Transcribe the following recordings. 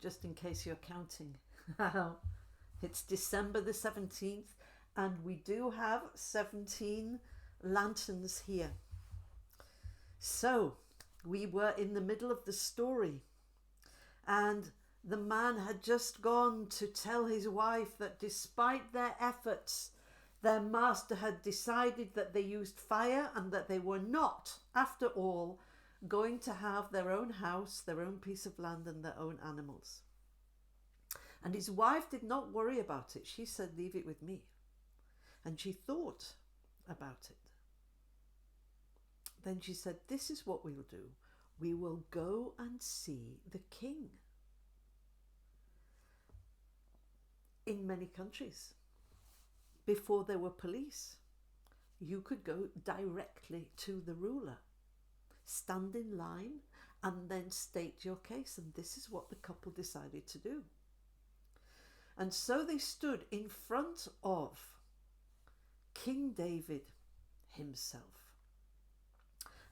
just in case you're counting. It's December the 17th, and we do have 17 lanterns here. So we were in the middle of the story, and the man had just gone to tell his wife that despite their efforts, their master had decided that they used fire and that they were not, after all, going to have their own house, their own piece of land and their own animals. And his wife did not worry about it. She said, leave it with me. And she thought about it. Then she said, this is what we'll do. We will go and see the king. In many countries, before there were police, you could go directly to the ruler, stand in line, and then state your case. And this is what the couple decided to do. And so they stood in front of King David himself.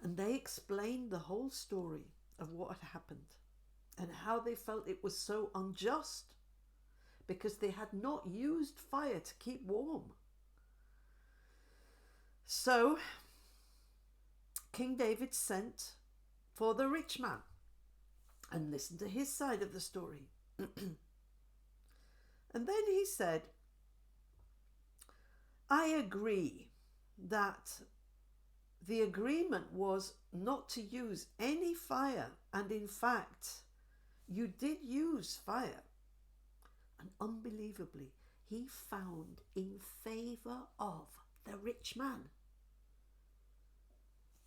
And they explained the whole story of what had happened and how they felt it was so unjust because they had not used fire to keep warm. So King David sent for the rich man and listened to his side of the story. And then he said, I agree that the agreement was not to use any fire. And in fact, you did use fire. And unbelievably, he found in favor of the rich man.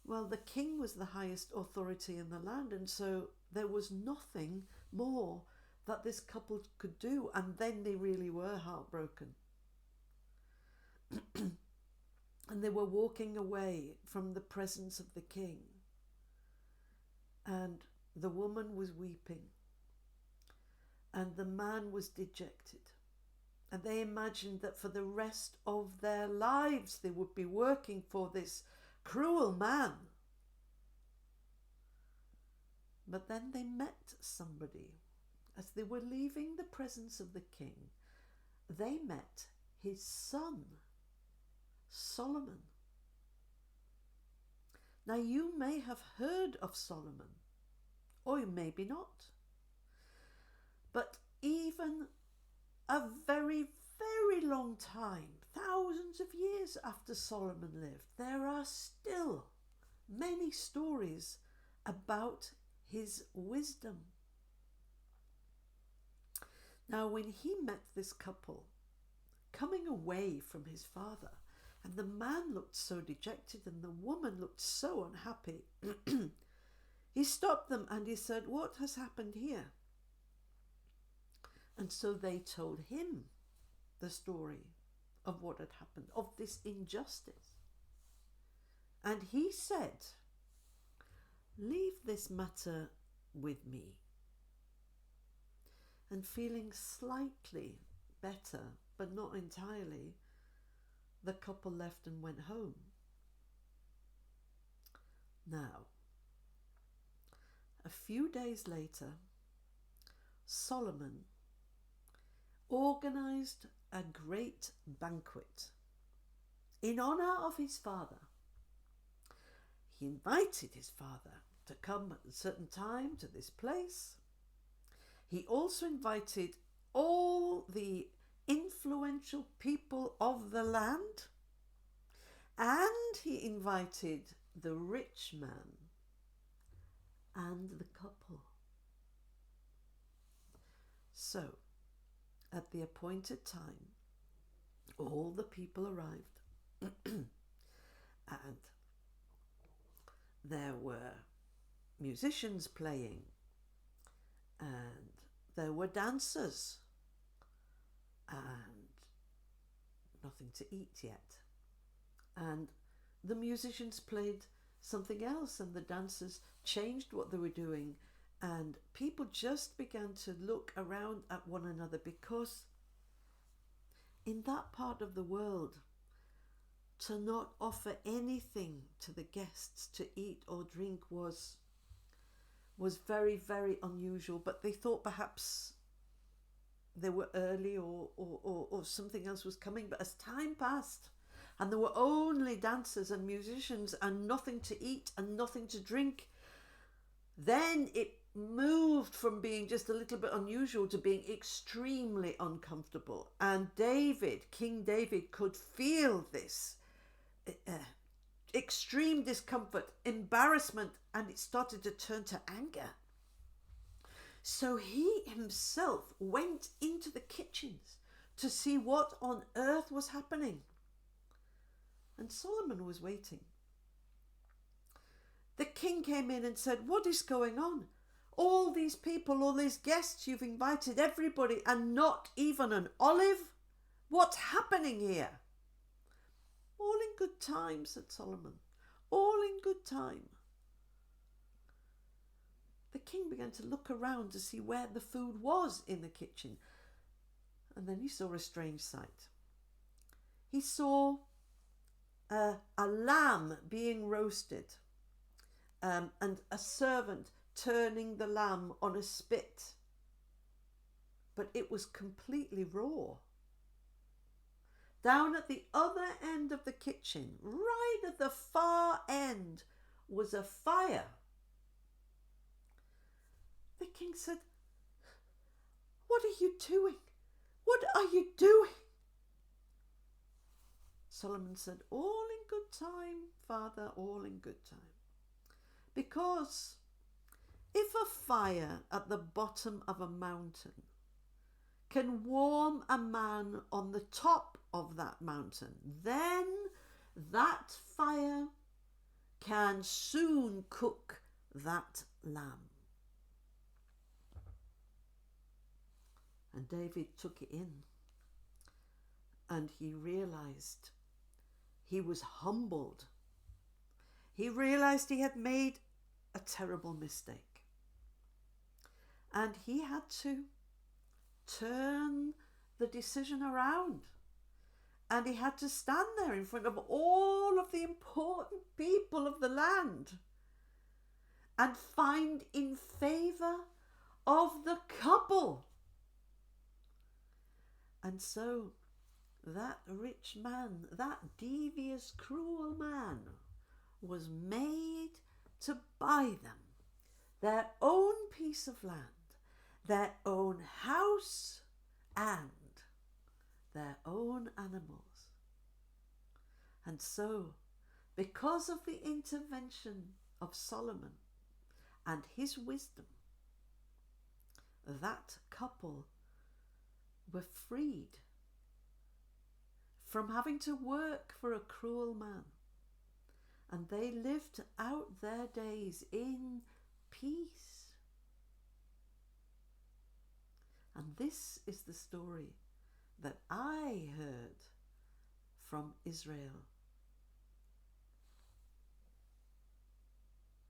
Well, the king was the highest authority in the land, and so there was nothing more that this couple could do. And then they really were heartbroken. And they were walking away from the presence of the king. And the woman was weeping. And the man was dejected. And they imagined that for the rest of their lives they would be working for this cruel man. But then they met somebody. As they were leaving the presence of the king, they met his son, Solomon. Now you may have heard of Solomon, or maybe not. But even a very, very long time, thousands of years after Solomon lived, there are still many stories about his wisdom. Now, when he met this couple coming away from his father, and the man looked so dejected and the woman looked so unhappy, he stopped them and he said, what has happened here? And so they told him the story of what had happened, of this injustice. And he said, leave this matter with me. And feeling slightly better, but not entirely, the couple left and went home. Now, a few days later, Solomon organized a great banquet in honor of his father. He invited his father to come at a certain time to this place. He also invited all the influential people of the land, and he invited the rich man and the couple. So, at the appointed time, all the people arrived, and there were musicians playing, and there were dancers, and nothing to eat yet. And the musicians played something else, and the dancers changed what they were doing, and people just began to look around at one another, because in that part of the world, to not offer anything to the guests to eat or drink was was very, very unusual, but they thought perhaps they were early or something else was coming. But as time passed and there were only dancers and musicians and nothing to eat and nothing to drink, then it moved from being just a little bit unusual to being extremely uncomfortable. And David, King David, could feel this extreme discomfort, embarrassment, and it started to turn to anger. So he himself went into the kitchens to see what on earth was happening. And Solomon was waiting. The king came in and said, "What is going on? All these people, all these guests, you've invited everybody and not even an olive? What's happening here?" "All in good time," said Solomon. "All in good time." The king began to look around to see where the food was in the kitchen. And then he saw a strange sight. He saw a lamb being roasted, and a servant turning the lamb on a spit. But it was completely raw. Down at the other end of the kitchen, right at the far end, was a fire. The king said, "What are you doing? What are you doing?" Solomon said, "All in good time, Father, all in good time. Because if a fire at the bottom of a mountain can warm a man on the top of that mountain, then that fire can soon cook that lamb." And David took it in, and he realized he was humbled. He realized he had made a terrible mistake, and he had to turn the decision around. And he had to stand there in front of all of the important people of the land and find in favor of the couple. And so that rich man, that devious, cruel man, was made to buy them their own piece of land, their own house, and their own animals. And so, because of the intervention of Solomon and his wisdom, that couple were freed from having to work for a cruel man, and they lived out their days in peace. And this is the story that I heard from Israel